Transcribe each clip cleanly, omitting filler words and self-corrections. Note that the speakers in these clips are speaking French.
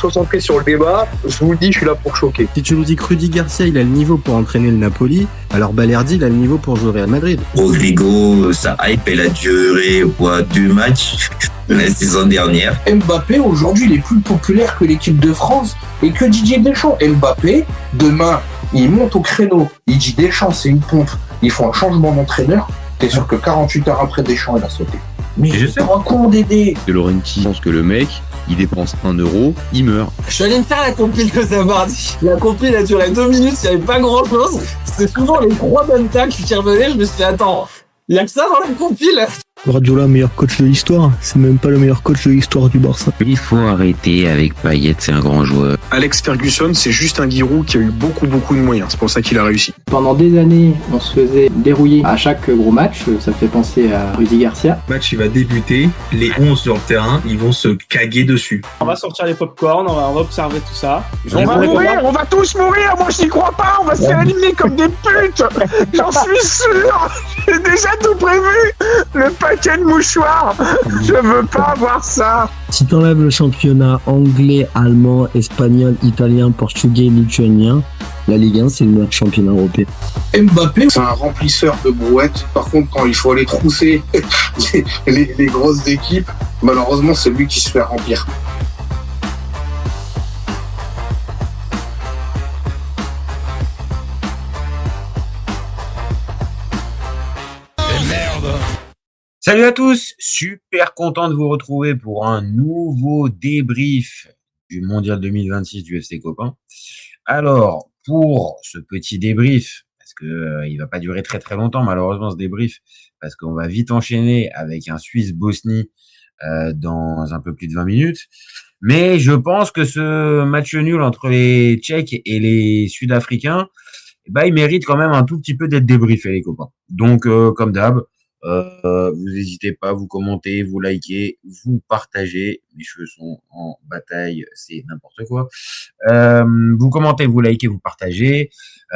concentré sur le débat, je vous le dis, je suis là pour choquer. Si tu nous dis que Rudy Garcia, il a le niveau pour entraîner le Napoli, alors Balerdi, il a le niveau pour jouer au Real Madrid. Rodrigo, sa hype, elle a duré 2 matchs la saison dernière. Mbappé, aujourd'hui, il est plus populaire que l'équipe de France et que Didier Deschamps. Mbappé, demain, il monte au créneau. Il dit Deschamps, c'est une pompe. Ils font un changement d'entraîneur. T'es sûr que 48 heures après, Deschamps, il a sauté. Mais je sais pas con Dédé. De Laurenti pense que le mec, il dépense 1 euro, il meurt. Je suis allé me faire la compile que ça mardi. La compile a duré 2 minutes, il n'y avait pas grand chose. C'était souvent les 3 bonnes tacles qui revenaient. Je me suis dit, attends, il y a que ça dans la compile. Guardiola, meilleur coach de l'histoire. C'est même pas le meilleur coach de l'histoire du Barça. Il faut arrêter avec Payet, c'est un grand joueur. Alex Ferguson, c'est juste un Giroud qui a eu beaucoup de moyens. C'est pour ça qu'il a réussi. Pendant des années, on se faisait dérouiller à chaque gros match. Ça fait penser à Rudy Garcia. Le match, il va débuter. Les 11 sur le terrain, ils vont se caguer dessus. On va sortir les pop-corn, on va observer tout ça. On va tous mourir. Moi, je n'y crois pas. On va se faire éliminer comme des putes. J'en suis sûr. J'ai déjà tout prévu. Le paquet de mouchoirs. Je veux pas voir ça. Si t'enlèves le championnat anglais, allemand, espagnol, italien, portugais, lituanien, la Ligue 1, c'est le meilleur championnat européen. Mbappé, c'est un remplisseur de brouettes. Par contre, quand il faut aller trousser les grosses équipes, malheureusement, c'est lui qui se fait remplir. Salut à tous, super content de vous retrouver pour un nouveau débrief du Mondial 2026 du FC Copain. Alors, pour ce petit débrief, parce que il va pas durer très longtemps malheureusement ce débrief, parce qu'on va vite enchaîner avec un Suisse-Bosnie dans un peu plus de 20 minutes. Mais je pense que ce match nul entre les Tchèques et les Sud-Africains, il mérite quand même un tout petit peu d'être débriefé les copains. Donc, comme d'hab, vous n'hésitez pas, vous commentez, vous likez, vous partagez. Mes cheveux sont en bataille, c'est n'importe quoi. Vous commentez, vous likez, vous partagez.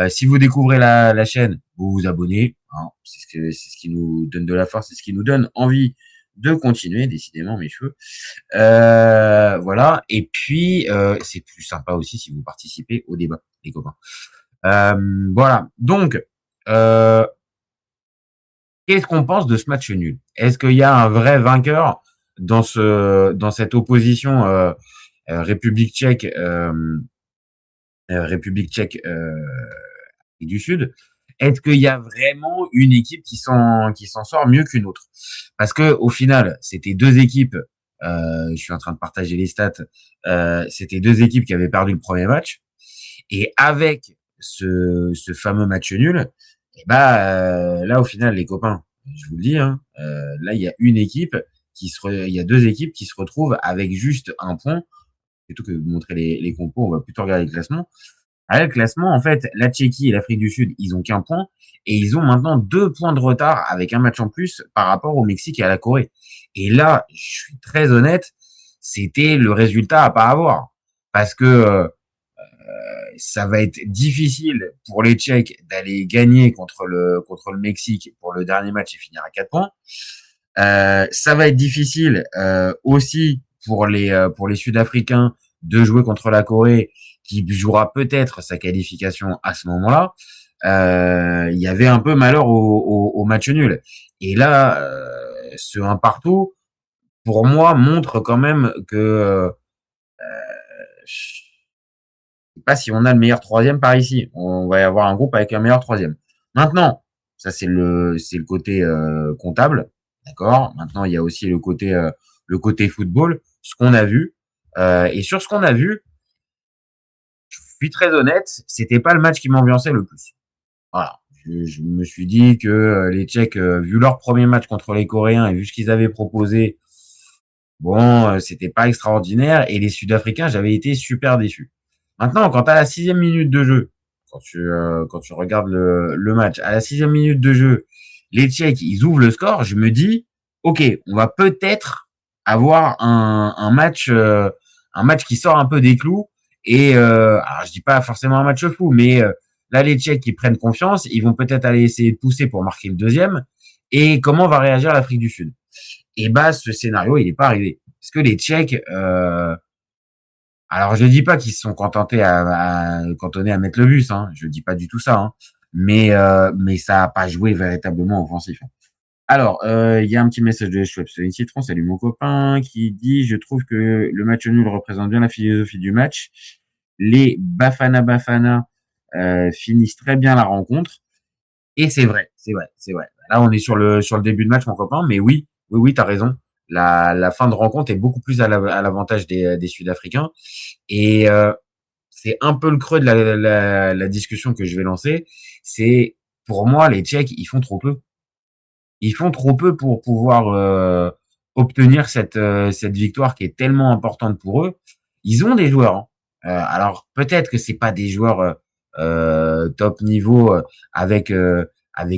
Si vous découvrez la chaîne, vous vous abonnez. Hein, c'est ce qui nous donne de la force, c'est ce qui nous donne envie de continuer. Décidément, mes cheveux. Voilà. Et puis, c'est plus sympa aussi si vous participez au débat, les copains. Voilà. Donc, qu'est-ce qu'on pense de ce match nul? Est-ce qu'il y a un vrai vainqueur dans cette opposition République tchèque et du Sud? Est-ce qu'il y a vraiment une équipe qui s'en sort mieux qu'une autre? Parce que au final, c'était deux équipes. Je suis en train de partager les stats. C'était deux équipes qui avaient perdu le premier match, et avec ce fameux match nul. Et là au final les copains, je vous le dis, hein, là il y a il y a deux équipes qui se retrouvent avec juste un point. Plutôt que de montrer les compos, on va plutôt regarder le classement. Le classement, en fait, la Tchéquie et l'Afrique du Sud, ils ont qu'un point, et ils ont maintenant 2 points de retard avec un match en plus par rapport au Mexique et à la Corée. Et là, je suis très honnête, c'était le résultat à pas avoir, parce que ça va être difficile pour les Tchèques d'aller gagner contre le Mexique pour le dernier match et finir à 4 points. Ça va être difficile aussi pour les Sud-Africains de jouer contre la Corée, qui jouera peut-être sa qualification à ce moment-là. Il y avait un peu malheur au match nul. Et là, ce 1 partout, pour moi, montre quand même que je sais pas si on a le meilleur troisième par ici. On va y avoir un groupe avec un meilleur troisième. Maintenant, ça c'est le côté comptable, d'accord. Maintenant, il y a aussi le côté football, ce qu'on a vu. Et sur ce qu'on a vu, je suis très honnête, c'était pas le match qui m'ambiançait le plus. Voilà. Je me suis dit que les Tchèques, vu leur premier match contre les Coréens et vu ce qu'ils avaient proposé, bon, c'était pas extraordinaire. Et les Sud-Africains, j'avais été super déçu. Maintenant, quand à la 6e minute de jeu, quand tu regardes le match, à la 6e minute de jeu, les Tchèques, ils ouvrent le score, je me dis, ok, on va peut-être avoir un match qui sort un peu des clous. Et alors je dis pas forcément un match fou, mais là les Tchèques qui prennent confiance, ils vont peut-être aller essayer de pousser pour marquer le deuxième. Et comment va réagir l'Afrique du Sud? Et ce scénario, il est pas arrivé, parce que les Tchèques Alors, je dis pas qu'ils se sont cantonnés à mettre le bus, hein. Je dis pas du tout ça, hein. Mais ça a pas joué véritablement offensif. Alors, il y a un petit message de Schweppes Citron, salut mon copain, qui dit: je trouve que le match nul représente bien la philosophie du match. Les Bafana finissent très bien la rencontre. Et c'est vrai. Là, on est sur le début de match, mon copain, mais oui, t'as raison. La fin de rencontre est beaucoup plus à l'avantage des Sud-Africains. Et c'est un peu le creux de la discussion que je vais lancer. C'est, pour moi, les Tchèques, ils font trop peu. Ils font trop peu pour pouvoir obtenir cette victoire qui est tellement importante pour eux. Ils ont des joueurs, hein. Alors peut-être que c'est pas des joueurs top niveau avec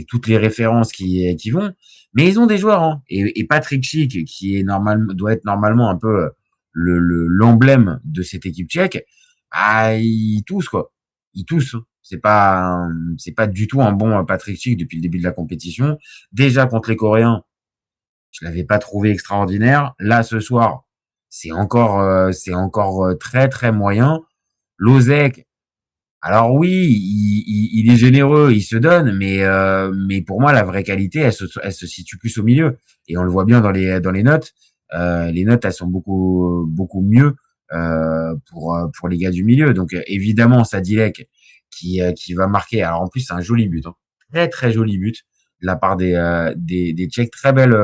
toutes les références qui vont, mais ils ont des joueurs, hein. Et Patrick Schick, qui est doit être normalement un peu l'emblème de cette équipe tchèque, ils toussent quoi. Ils toussent. C'est pas du tout un bon Patrick Schick depuis le début de la compétition. Déjà contre les Coréens, je l'avais pas trouvé extraordinaire. Là ce soir, c'est encore très très moyen. Lozek, alors oui, il est généreux, il se donne, mais pour moi la vraie qualité, elle se situe plus au milieu. Et on le voit bien dans les notes. Les notes, elles sont beaucoup mieux pour les gars du milieu. Donc évidemment, Sadilek qui va marquer. Alors en plus, c'est un joli but, hein. Très très joli but de la part des Tchèques. Très belle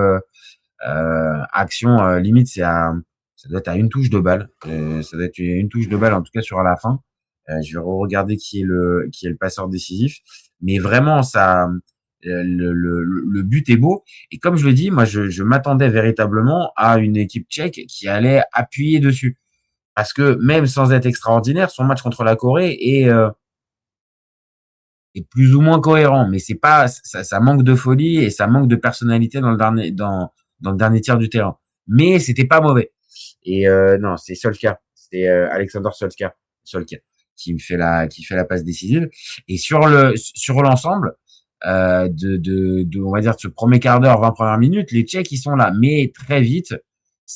action. Limite, ça doit être à une touche de balle. Ça doit être une touche de balle en tout cas sur la fin. Je vais regarder qui est le passeur décisif. Mais vraiment, ça, le but est beau. Et comme je le dis, moi, je m'attendais véritablement à une équipe tchèque qui allait appuyer dessus. Parce que même sans être extraordinaire, son match contre la Corée est plus ou moins cohérent. Mais c'est pas, ça manque de folie et ça manque de personnalité dans le dernier tiers du terrain. Mais c'était pas mauvais. Et non, c'est Solskjaer. C'est Alexander Solskjaer qui fait la passe décisive. Et sur l'ensemble on va dire de ce premier quart d'heure, 20 premières minutes, les Tchèques ils sont là, mais très vite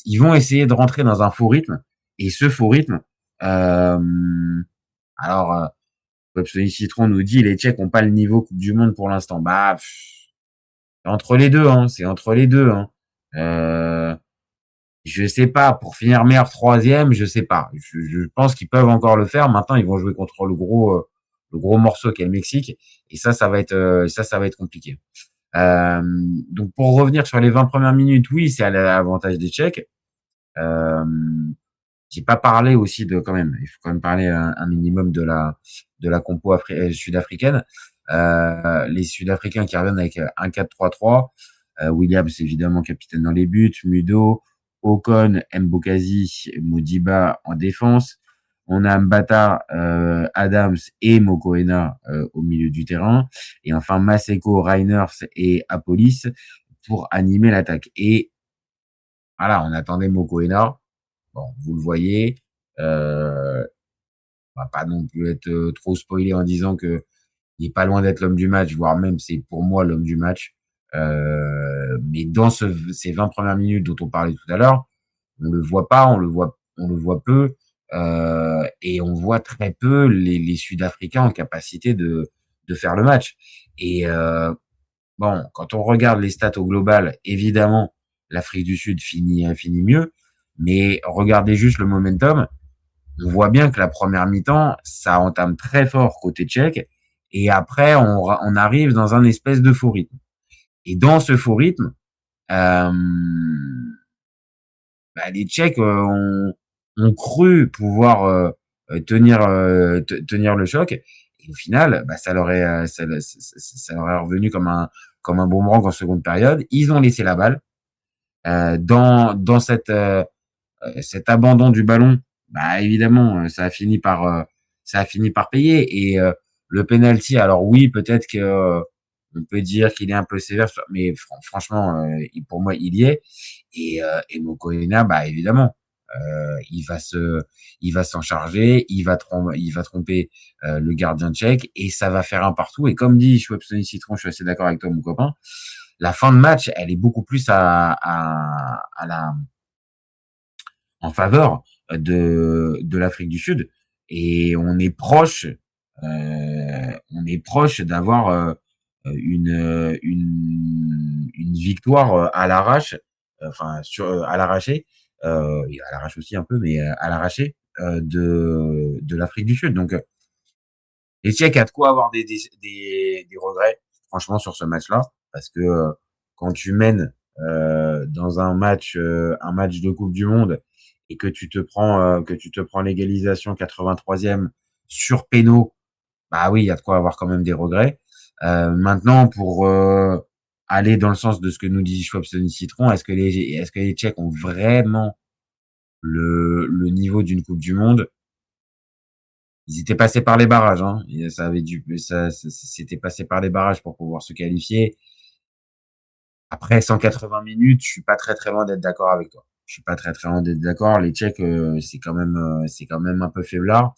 ils vont essayer de rentrer dans un faux rythme. Et ce faux rythme, alors Popsony Citron nous dit les Tchèques ont pas le niveau Coupe du Monde pour l'instant. C'est entre les deux, hein. Je sais pas, pour finir meilleur troisième, je sais pas. Je pense qu'ils peuvent encore le faire. Maintenant, ils vont jouer contre le gros morceau qu'est le Mexique. Et ça va être compliqué. Donc, pour revenir sur les 20 premières minutes, oui, c'est à l'avantage des Tchèques. J'ai pas parlé aussi quand même, il faut quand même parler un minimum de la compo sud-africaine. Les Sud-Africains qui reviennent avec un 4-3-3. Williams, évidemment, capitaine dans les buts. Mudo, Ocon, Mbokazi, Modiba en défense. On a Mbata, Adams et Mokoena au milieu du terrain. Et enfin, Maseko, Reiners et Apolis pour animer l'attaque. Et voilà, on attendait Mokoena. Bon, vous le voyez. On va pas non plus être trop spoilé en disant que il est pas loin d'être l'homme du match, voire même c'est pour moi l'homme du match. Mais dans ces 20 premières minutes dont on parlait tout à l'heure, on le voit pas, on le voit peu, et on voit très peu les Sud-Africains en capacité de faire le match. Et bon, quand on regarde les stats au global, évidemment, l'Afrique du Sud finit mieux, mais regardez juste le momentum. On voit bien que la première mi-temps, ça entame très fort côté tchèque, et après on arrive dans un espèce de faux rythme. Et dans ce faux rythme, les Tchèques ont cru pouvoir tenir le choc, et au final, ça leur est revenu comme un boomerang en seconde période. Ils ont laissé la balle dans cet abandon du ballon. Évidemment, ça a fini par payer. Et le penalty, alors oui, peut-être que on peut dire qu'il est un peu sévère, mais franchement, pour moi, il y est. Et Mokoena, évidemment, il va s'en charger, il va tromper le gardien tchèque, et ça va faire un partout. Et comme dit Schweppes Citron, je suis assez d'accord avec toi, mon copain. La fin de match, elle est beaucoup plus en faveur de l'Afrique du Sud et on est proche d'avoir une victoire à l'arrache, enfin à l'arraché, et à l'arrache aussi un peu, mais à l'arraché de l'Afrique du Sud. Donc les Tchèques a de quoi avoir des regrets, franchement, sur ce match-là, parce que quand tu mènes dans un match de Coupe du Monde et que tu te prends l'égalisation 83e sur péno, bah oui, il y a de quoi avoir quand même des regrets. Maintenant, pour aller dans le sens de ce que nous dit Schwabson Citron, est-ce que les Tchèques ont vraiment le niveau d'une Coupe du Monde? Ils étaient passés par les barrages, hein. Et c'était passé par les barrages pour pouvoir se qualifier. Après 180 minutes, je suis pas très loin d'être d'accord avec toi. Je suis pas très loin d'être d'accord. Les Tchèques, c'est quand même un peu faiblard.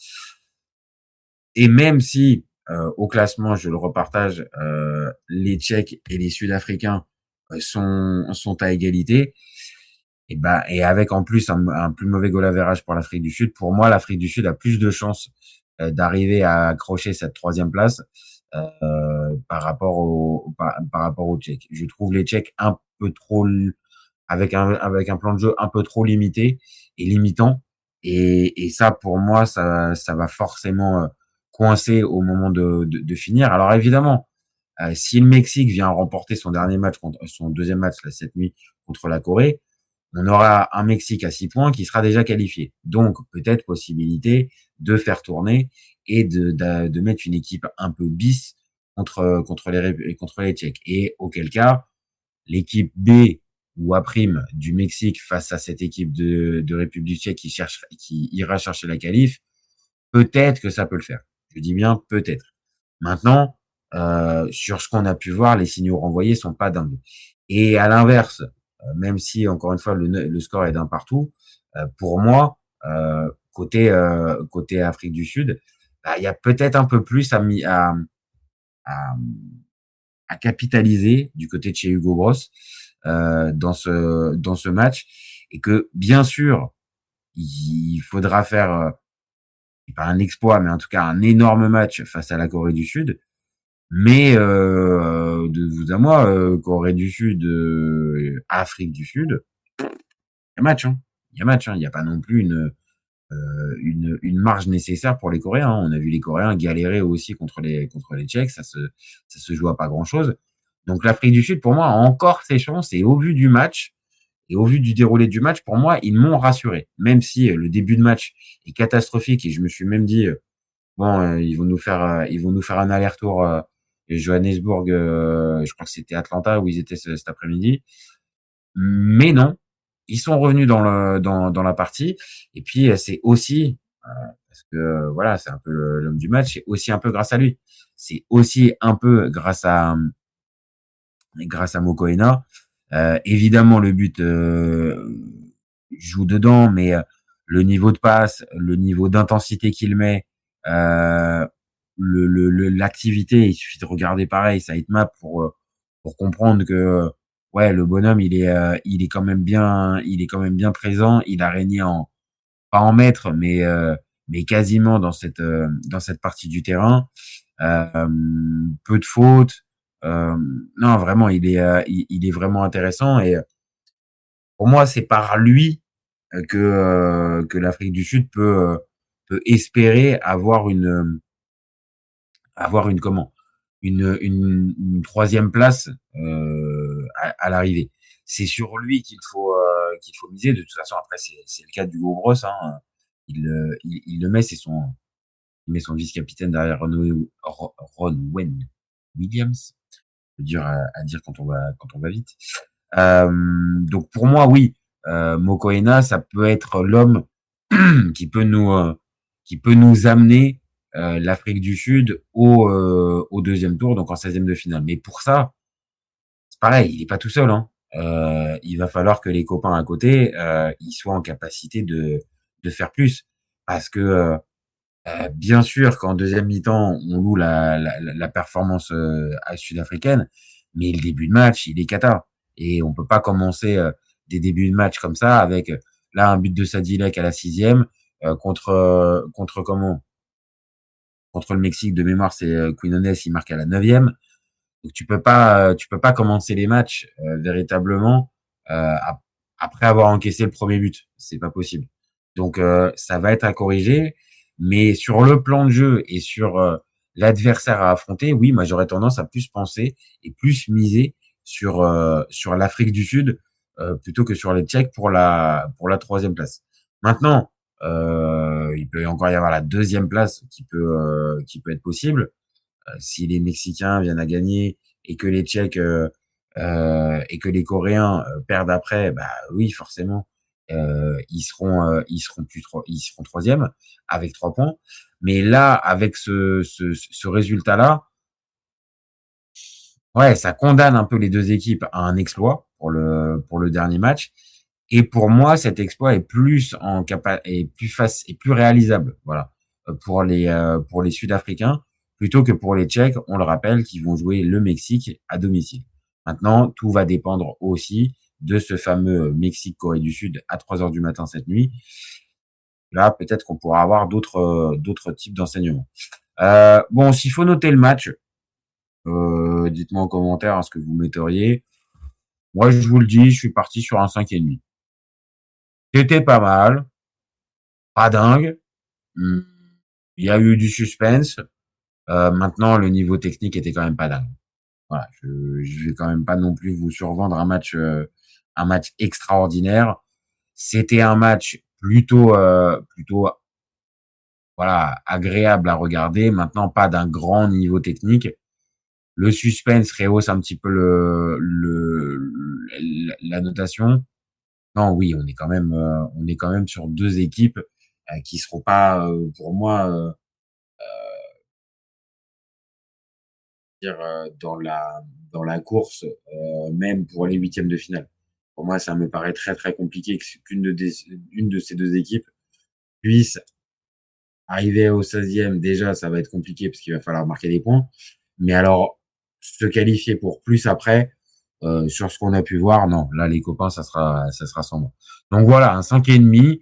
Et même si au classement, je le repartage, les Tchèques et les Sud-Africains sont à égalité. Et avec en plus un plus mauvais goal average pour l'Afrique du Sud. Pour moi, l'Afrique du Sud a plus de chances d'arriver à accrocher cette 3e place par rapport aux Tchèques. Je trouve les Tchèques un peu trop avec un plan de jeu un peu trop limité et limitant. Et ça, pour moi, ça va forcément coincer au moment de finir. Alors évidemment, si le Mexique vient remporter son deuxième match cette nuit contre la Corée, on aura un Mexique à 6 points qui sera déjà qualifié. Donc, peut-être possibilité de faire tourner et de mettre une équipe un peu bis contre les Tchèques. Et auquel cas, l'équipe B ou A' du Mexique face à cette équipe de République tchèque qui ira chercher la qualif, peut-être que ça peut le faire. Je dis bien peut-être. Maintenant, sur ce qu'on a pu voir, les signaux renvoyés sont pas dingues. Et à l'inverse, même si encore une fois le score est d'un partout, pour moi, côté Afrique du Sud, bah, il y a peut-être un peu plus à capitaliser du côté de chez Hugo Bross dans ce match, et que bien sûr il faudra faire pas un exploit, mais en tout cas un énorme match face à la Corée du Sud. Mais de vous à moi, Corée du Sud, Afrique du Sud, il y a match, hein. Il y a match, hein. Il n'y a pas non plus une marge nécessaire pour les Coréens. On a vu les Coréens galérer aussi contre les Tchèques. Ça se joue à pas grand chose. Donc l'Afrique du Sud, pour moi, a encore ses chances. Et au vu du match et au vu du déroulé du match, pour moi, ils m'ont rassuré. Même si le début de match est catastrophique et je me suis même dit bon, ils vont nous faire un aller-retour. Johannesburg, je crois que c'était Atlanta où ils étaient cet après-midi. Mais non, ils sont revenus dans la partie. Et puis c'est aussi parce que voilà, c'est un peu l'homme du match. C'est aussi un peu grâce à lui. C'est aussi un peu grâce à Mokoena. Évidemment, le but joue dedans, mais le niveau de passe, le niveau d'intensité qu'il met. L'activité, il suffit de regarder pareil sa hitmap pour comprendre que ouais, le bonhomme il est quand même bien présent. Il a régné pas en maître, mais quasiment dans cette partie du terrain. Peu de fautes. Non, vraiment, il est vraiment intéressant, et pour moi c'est par lui que l'Afrique du Sud peut espérer avoir une 3e place à l'arrivée. C'est sur lui qu'il faut miser. De toute façon, après c'est le cas du Hugo Bross, hein. Il le met, il met son vice-capitaine derrière Ronwen Williams. C'est dur à dire quand on va vite. Donc pour moi, oui, Mokoena, ça peut être l'homme qui peut nous amener l'Afrique du Sud au 2e tour, donc en 16e de finale. Mais pour ça, c'est pareil, il est pas tout seul, hein. Il va falloir que les copains à côté ils soient en capacité de faire plus, parce que bien sûr qu'en 2e mi-temps on loue la performance sud-africaine, mais le début de match il est cata, et on peut pas commencer des débuts de match comme ça avec Là, un but de Sadilek à la 6e contre le Mexique de mémoire, c'est Quinones, il marque à la 9e. Donc tu peux pas commencer les matchs véritablement après avoir encaissé le premier but. C'est pas possible. Donc ça va être à corriger, mais sur le plan de jeu et sur l'adversaire à affronter, oui, moi j'aurais tendance à plus penser et plus miser sur l'Afrique du Sud plutôt que sur les Tchèques pour la 3e place. Maintenant, il peut encore y avoir la 2e place qui peut être possible. Si les Mexicains viennent à gagner et que les Tchèques et que les Coréens perdent après, bah oui, forcément, ils seront 3e avec 3 points. Mais là, avec ce résultat-là, ouais, ça condamne un peu les deux équipes à un exploit pour le dernier match. Et pour moi, cet exploit est plus réalisable, voilà, pour les Sud-Africains plutôt que pour les Tchèques. On le rappelle, qui vont jouer le Mexique à domicile. Maintenant, tout va dépendre aussi de ce fameux Mexique-Corée du Sud à 3h du matin cette nuit. Là, peut-être qu'on pourra avoir d'autres types d'enseignements. Bon, s'il faut noter le match, dites-moi en commentaire ce que vous metteriez. Moi, je vous le dis, je suis parti sur un 5,5. C'était pas mal. Pas dingue. Il y a eu du suspense. Maintenant, le niveau technique était quand même pas dingue. Voilà, je vais quand même pas non plus vous survendre un match extraordinaire. C'était un match plutôt voilà, agréable à regarder. Maintenant, pas d'un grand niveau technique. Le suspense rehausse un petit peu la notation. Non, oui, on est quand même sur deux équipes qui seront pas pour moi dans la course même pour les 8e de finale. Pour moi, ça me paraît très très compliqué qu'une de ces deux équipes puisse arriver au 16e. Déjà, ça va être compliqué parce qu'il va falloir marquer des points. Mais alors, se qualifier pour plus après, sur ce qu'on a pu voir, non. Là, les copains, ça sera sans moi. Donc voilà, un 5,5,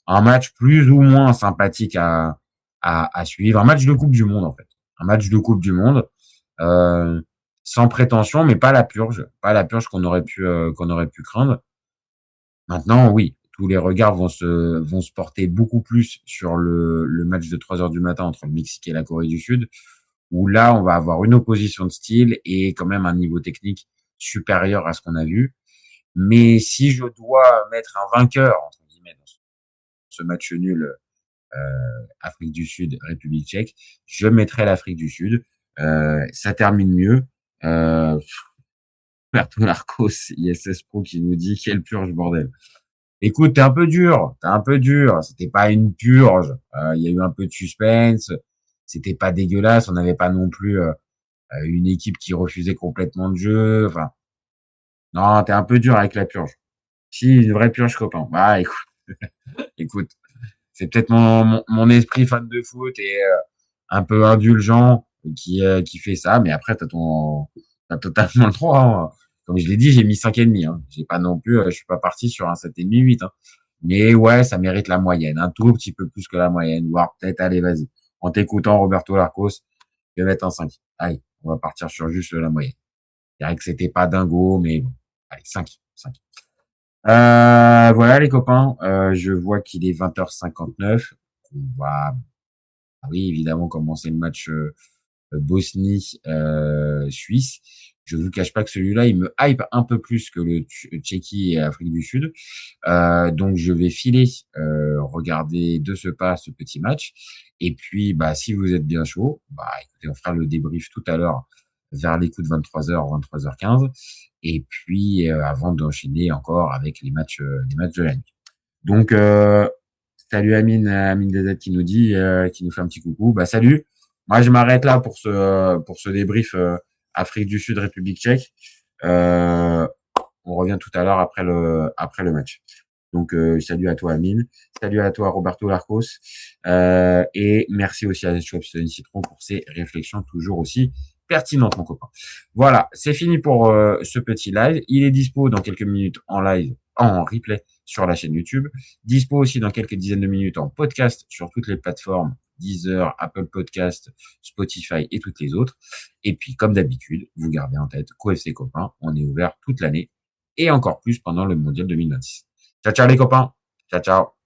un match plus ou moins sympathique à suivre. Un match de Coupe du Monde, en fait. Un match de Coupe du Monde. Sans prétention, mais pas la purge qu'on aurait pu craindre. Maintenant, oui, tous les regards vont se porter beaucoup plus sur le match de 3h du matin entre le Mexique et la Corée du Sud, où là, on va avoir une opposition de style et quand même un niveau technique supérieur à ce qu'on a vu. Mais si je dois mettre un vainqueur, entre guillemets, dans ce match nul Afrique du Sud, République tchèque, je mettrai l'Afrique du Sud. Ça termine mieux. Berto Larcos, ISS Pro qui nous dit quelle purge, bordel. Écoute, t'es un peu dur. C'était pas une purge. Il y a eu un peu de suspense. C'était pas dégueulasse. On n'avait pas non plus une équipe qui refusait complètement de jeu. Enfin, non, t'es un peu dur avec la purge. Si, une vraie purge, copain. Bah, écoute, c'est peut-être mon esprit fan de foot et un peu indulgent qui fait ça, mais après t'as totalement le droit. Hein. Comme je l'ai dit, j'ai mis 5,5. Hein. J'ai pas non plus, je suis pas parti sur un 7,5, 8. Hein. Mais ouais, ça mérite la moyenne, un tout petit peu plus que la moyenne, voire peut-être, allez, vas-y. En t'écoutant, Roberto Larcos, je vais mettre un 5. Allez, on va partir sur juste la moyenne. Je dirais que c'était pas dingo, mais bon. Allez, 5. Voilà les copains, je vois qu'il est 20h59. On va, oui, évidemment, commencer le match Bosnie-Suisse. Je vous cache pas que celui-là, il me hype un peu plus que le Tchéquie et Afrique du Sud. Donc, je vais filer regarder de ce pas ce petit match. Et puis, bah, si vous êtes bien chaud, bah, écoutez, on fera le débrief tout à l'heure vers les coups de 23h, 23h15. Et puis, avant d'enchaîner encore avec les matchs de la nuit. Donc, salut Amine Dezet qui nous dit, qui nous fait un petit coucou. Bah, salut. Moi, je m'arrête là pour ce débrief Afrique du Sud, République tchèque. On revient tout à l'heure après le match. Donc, salut à toi, Amine. Salut à toi, Roberto Larcos. Et merci aussi à Schweppes Citron pour ses réflexions toujours aussi pertinentes, mon copain. Voilà, c'est fini pour ce petit live. Il est dispo dans quelques minutes en live, en replay sur la chaîne YouTube. Dispo aussi dans quelques dizaines de minutes en podcast sur toutes les plateformes, Deezer, Apple Podcast, Spotify et toutes les autres. Et puis, comme d'habitude, vous gardez en tête qu'OFC Copain, on est ouvert toute l'année et encore plus pendant le Mondial 2026. Ciao, ciao les copains. Ciao, ciao.